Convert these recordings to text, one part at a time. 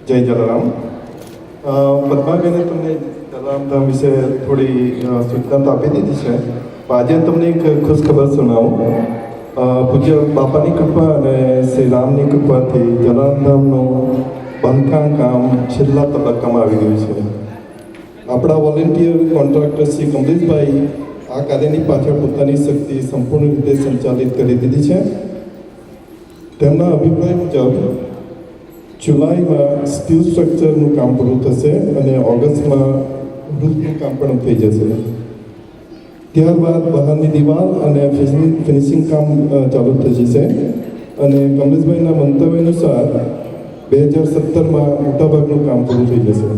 જય જલારામ. પદ્માબેને તમને જલારામધામ વિશે થોડી સૂચના તો આપી દીધી છે. આજે તમને એક ખુશ ખબર સુનાવું. પૂજ્ય બાપાની કૃપા અને શ્રી રામની કૃપાથી જલારામધામનું બાંધકામ કામ છેલ્લા તબક્કામાં આવી ગયું છે. આપણા વોલેન્ટિયર કોન્ટ્રાક્ટર શ્રી કમલેશભાઈ આ કાર્યની પાછળ પોતાની શક્તિ સંપૂર્ણ રીતે સંચાલિત કરી દીધી છે. તેમના અભિપ્રાય મુજબ જુલાઈમાં સ્ટીલ સ્ટ્રક્ચરનું કામ પૂરું થશે અને ઓગસ્ટમાં રૂફનું કામ પણ થઈ જશે. ત્યારબાદ બહારની દિવાલ અને ફિનિશિંગ કામ ચાલુ થઈ જશે અને કમલેશભાઈના મંતવ્ય અનુસાર 2017માં મોટાભાગનું કામ પૂરું થઈ જશે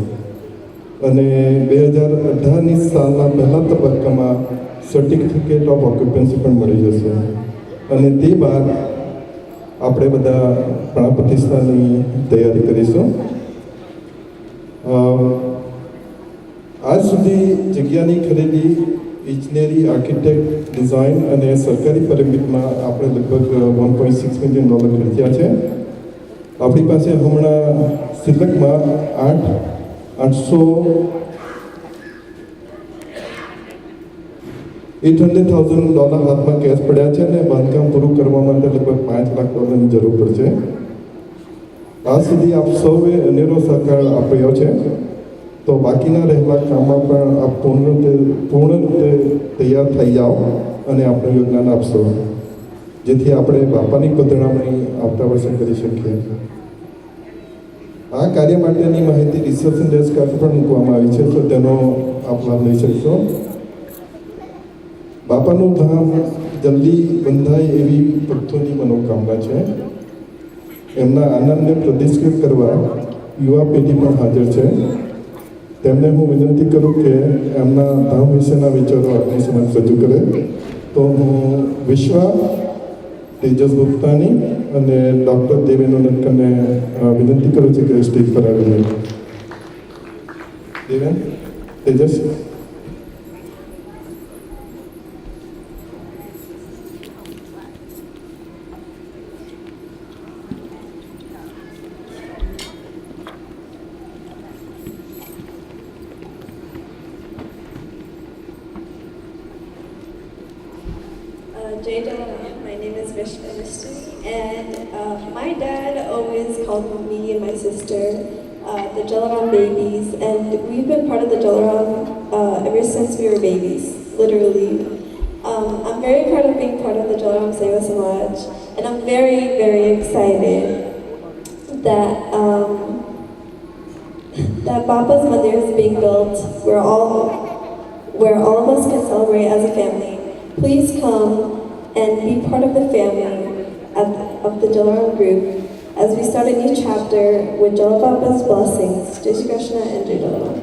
અને 2018ની સાલના પહેલા તબક્કામાં સર્ટિફિકેટ ઓફ ઓક્યુપન્સી પણ મળી જશે અને તે બાદ આપણે બધા પ્રાણ પ્રતિષ્ઠાની તૈયારી કરીશું. આજ સુધી જગ્યાની ખરીદી, ઇજનેરી, આર્કિટેક્ટ, ડિઝાઇન અને સરકારી પરમિટમાં આપણે લગભગ $1.6 મિલિયન ખર્ચ્યા છે. આપણી પાસે હમણાં સિલકમાં $800,000 હાથમાં કેશ પડ્યા છે અને બાંધકામ પૂરું કરવા માટે લગભગ $5 લાખની જરૂર પડશે. આ સુધી આપ સૌએ અનેરો સહકાર આપ્યો છે, તો બાકીના રહેલા કામમાં પણ આપ પૂર્ણ રીતે તૈયાર થઈ જાઓ અને આપણું યોગદાન આપશો, જેથી આપણે બાપાની પધરામણી આવતા વર્ષે કરી શકીએ. આ કાર્ય માટેની માહિતી રિસેપ્શન ડેસ્ક પર પણ મૂકવામાં આવી છે, તો તેનો આપ લાભ લઈ શકશો. બાપાનું ધામ જલ્દી બંધાય એવી ભક્તોની મનોકામના છે. એમના આનંદને પ્રદર્શિત કરવા યુવા પેઢી પણ હાજર છે. તેમને હું વિનંતી કરું કે એમના ધામ વિશેના વિચારો આપણી સમક્ષ રજૂ કરે. તો હું વિશ્વા, તેજસ ગુપ્તાની અને ડૉક્ટર દેવેન્દ્ર નટકરને વિનંતી કરું છું કે સ્ટેજ પર આવીને. Deven, Tejas. Jai Jalaram. My name is Vishnu and my dad always called me and my sister the Jalaram babies, and we've been part of the Jalaram ever since we were babies, literally. I'm very proud of being part of the Jalaram Seva Samaj, and I'm very, very excited that that Bapa's Mandir is being built where all of us can celebrate as a family. Please come and be part of the family of the Jalaram group as we start a new chapter with Jala Baba's blessings. Jai Shri Krishna and Jai Jalaram.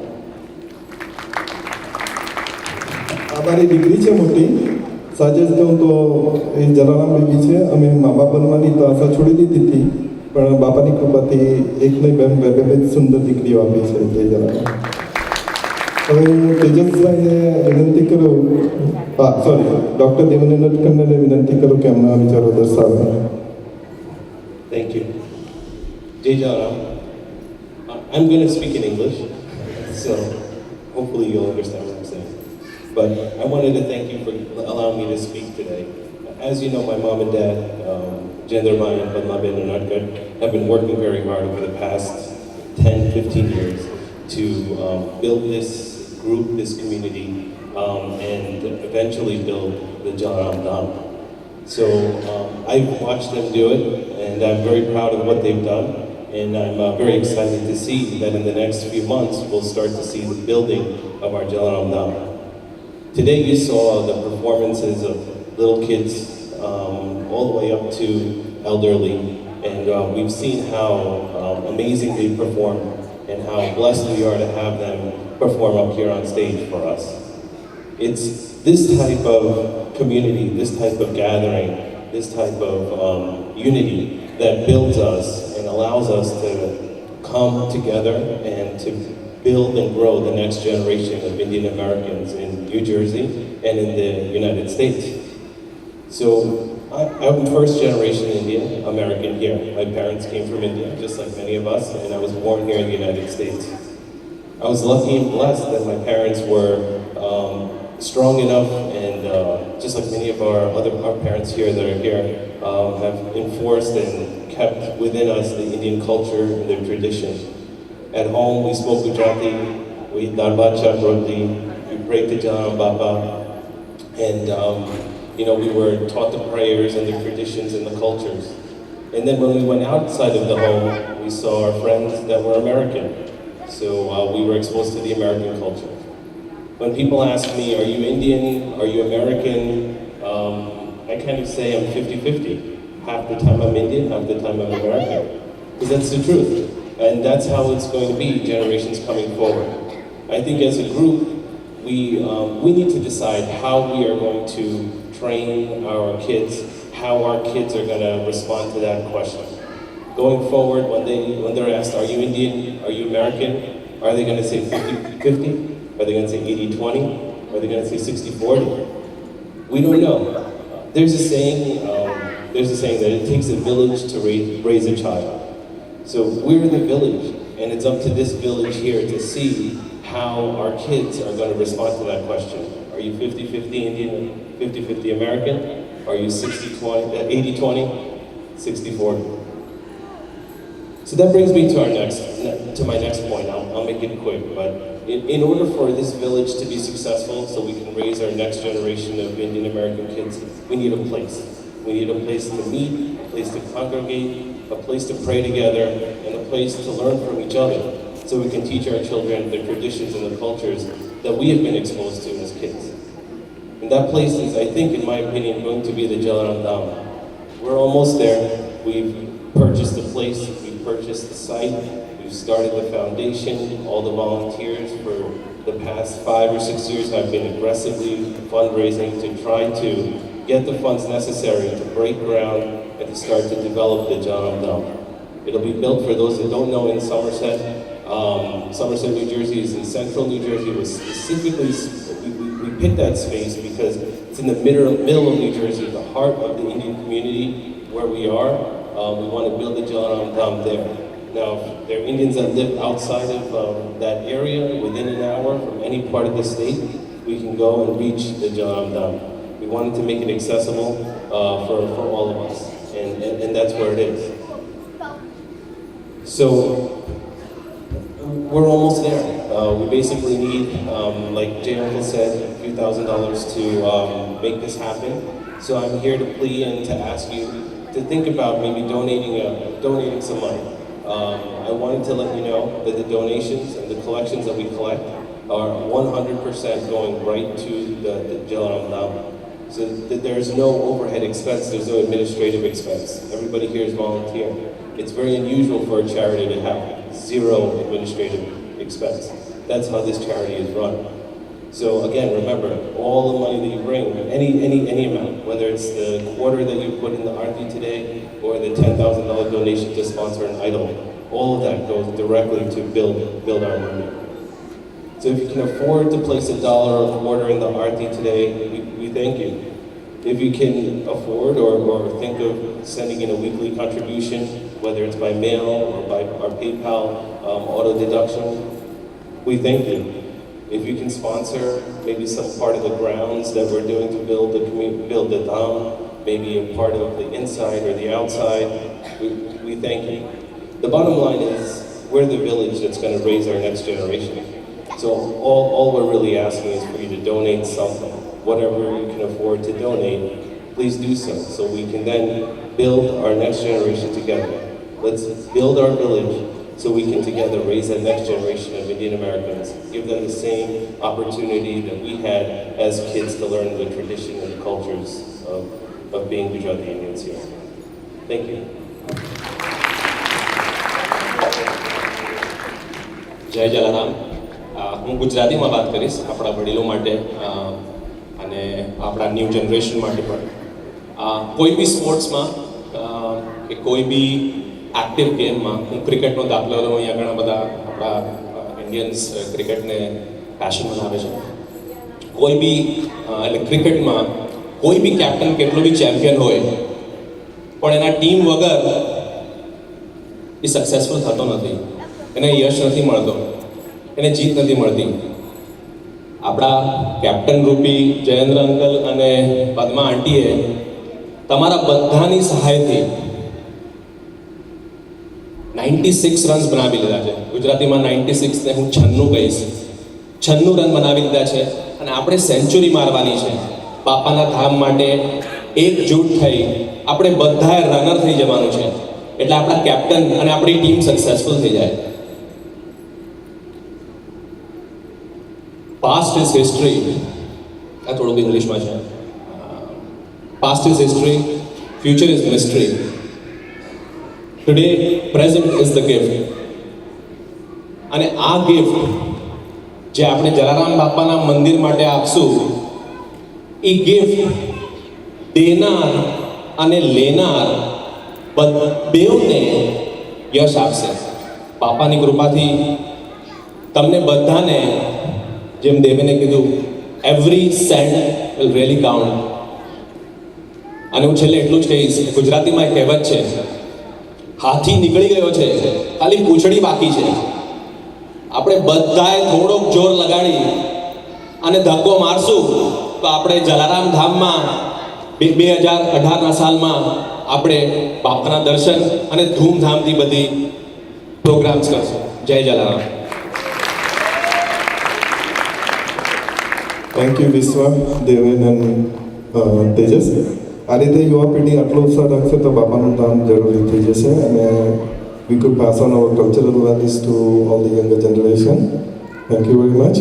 અમારી દીકરી છે મોટી, સાચે જ કહું તો એ Jalaram baby છે. અમે મા બાપ બનવાની તો આશા છોડી દીધી હતી, પણ બાપાની કૃપાથી એક નહીં બે સુંદર દીકરીઓ આપી છે. જય જલારામ. હવે હું તેજસભાઈને વિનંતી કરું, ડૉક્ટર દેવેન્દ્ર નટકરને વિનંતી કરું કે એમના વિચારો દર્શાવે. Thank you. Jai Jalaram. I'm going to speak in English, so hopefully you'll understand what I'm saying. But I wanted to thank you for allowing me to speak today. As you know, my mom and dad, Jendrabai and Padmaben and Nadkar, have been working very hard over the past 10-15 years to build this group, this community, and eventually build the Jalaram Dham. So I've watched them do it, and I'm very proud of what they've done, and I'm very excited to see that in the next few months we'll start to see the building of our Jalaram Dham. Today you saw the performances of little kids all the way up to elderly, and we've seen how amazing they perform and how blessed we are to have them perform up here on stage for us. It's this type of community, this type of gathering, this type of unity that builds us and allows us to come together and to build and grow the next generation of Indian Americans in New Jersey and in the United States. So I'm first generation Indian American here. My parents came from India, just like many of us, and I was born here in the United States. I was lucky and blessed that my parents were strong enough, and just like many of our parents here that are here, have enforced and kept within us the Indian culture and their tradition. At home, we spoke Gujarati, we eat dal bhat chak roti, we prayed to Jalan Baba, and we were taught the prayers and the traditions and the cultures. And then when we went outside of the home, we saw our friends that were American. So we were exposed to the American culture. When people ask me, are you Indian, are you American, I kind of say I'm 50-50. Half the time I'm Indian, half the time I'm American. Because that's the truth. And that's how it's going to be generations coming forward. I think as a group, we need to decide how we are going to train our kids, how our kids are going to respond to that question. Going forward, when they're asked, are you Indian, are you American, are they going to say 50-50? Are they going to say 80-20? Are they going to say 60-40? We don't know. There's a saying that it takes a village to raise a child. So we're the village, and it's up to this village here to see how our kids are going to respond to that question. Are you 50-50 Indian, 50-50 American? Are you 80-20, 60-40? So that brings me to my next point. I'll make it quick, but in order for this village to be successful, so we can raise our next generation of Indian American kids, we need a place. We need a place to meet, a place to congregate, a place to pray together, and a place to learn from each other, so we can teach our children the traditions and the cultures that we have been exposed to as kids. And that place is, I think, in my opinion, going to be the Jalaram Dham. We're almost there. We've purchased the place, we've purchased the site, we've started the foundation. All the volunteers for the past 5 or 6 years have been aggressively fundraising to try to get the funds necessary to break ground and to start to develop the Jalaram Dham. It'll be built, for those that don't know, in Somerset. Somerset, New Jersey is in central New Jersey. It was specifically, we picked that space because it's in the middle of New Jersey, the heart of the Indian community where we are. We want to build the Jalaram Dham there. Now, if there are Indians that live outside of that area, within an hour from any part of the state, we can go and reach the Jalaram Dham. We wanted to make it accessible for all of us, and that's where it is. So, we're almost there. We basically need, like Jay Uncle said, a few $1,000s to make this happen. So I'm here to plea and to ask you to think about maybe donating some money. I wanted to let you know that the donations and the collections that we collect are 100% going right to the Jalaram Dham. So that there's no overhead expense, there's no administrative expense. Everybody here is volunteer. It's very unusual for a charity to have 0 administrative expense. That's how this charity is run. So again, remember, all the money that you bring, any amount, whether it's the quarter that you put in the Aarti today, or the $10,000 donation to sponsor an idol, all of that goes directly to build our movement. So if you can afford to place $1 or a quarter in the Aarti today, we thank you. If you can afford or think of sending in a weekly contribution, whether it's by mail or by our PayPal auto deduction, we thank you. If you can sponsor maybe some part of the grounds that we're doing to build the Dham, maybe a part of the inside or the outside, we thank you. The bottom line is, we're the village that's going to raise our next generation. So all we're really asking is for you to donate something. Whatever you can afford to donate, please do so we can then build our next generation together. Let's build our village so we can together raise that next generation of Indian Americans, give them the same opportunity that we had as kids to learn the tradition and cultures of being Gujarati Indians here. Thank you. જય જલારામ. હું ગુજરાતીમાં વાત કરીશ આપણા વડીલો માટે અને આપણા ન્યૂ જનરેશન માટે પણ. કોઈ બી સ્પોર્ટ્સમાં કે કોઈ બી એક્ટિવ ગેમમાં, હું ક્રિકેટનો દાખલો લઉં, અહીંયા ઘણા બધા આપણા ઇન્ડિયન્સ ક્રિકેટને પેશન બનાવે છે. કોઈ બી એટલે ક્રિકેટમાં કોઈ બી કેપ્ટન કેટલો બી ચેમ્પિયન હોય પણ એના ટીમ વગર એ સક્સેસફુલ થતો નથી, એને યશ નથી મળતો, એને જીત નથી મળતી. આપણા કેપ્ટન રૂપી જયેન્દ્ર અંકલ અને પદ્મા આંટીએ તમારા બધાની સહાયથી 96 રન્સ બનાવી લીધા છે. ગુજરાતીમાં 96 ને હું 96 કહીશ. 96 રન બનાવી લીધા છે અને આપણે સેન્ચુરી મારવાની છે. બાપાના ધામ માટે એકજૂટ થઈ આપણે બધાએ રનર થઈ જવાનું છે, એટલે આપણા કેપ્ટન અને આપણી ટીમ સક્સેસફુલ થઈ જાય. પાસ્ટ ઇઝ હિસ્ટ્રી, આ થોડુંક ઇંગ્લિશમાં છે. Past is history, future is mystery. Today present is the gift. અને આ ગિફ્ટ જે આપણે જલારામ બાપાના મંદિર માટે આપશું, એ ગિફ્ટ દેનાર અને લેનાર બેઉને યશ આપશે. બાપાની કૃપાથી તમને બધાને, જેમ દેવેને કીધું, every cent will really count. અને હું છેલ્લે એટલું જ કહીશ, ગુજરાતીમાં એક કહેવત છે, હાથી નીકળી ગયો છે, ખાલી પૂંછડી બાકી છે. આપણે બધાએ થોડોક જોર લગાડી અને ધક્કો મારશું તો આપણે જલારામ ધામમાં 2018ના સાલમાં આપણે બાપાના દર્શન અને ધૂમધામથી બધી પ્રોગ્રામ્સ કરશું. જય જલારામ. થેન્ક યુ વિશ્વા, દેવેન અને તેજસ. આ રીતે યુવા પેઢી આટલો ઉત્સાહ રાખશે તો બાપાનું ધામ જરૂરી થઈ જશે અને we could pass on our cultural values to all the younger generation. Thank you very much.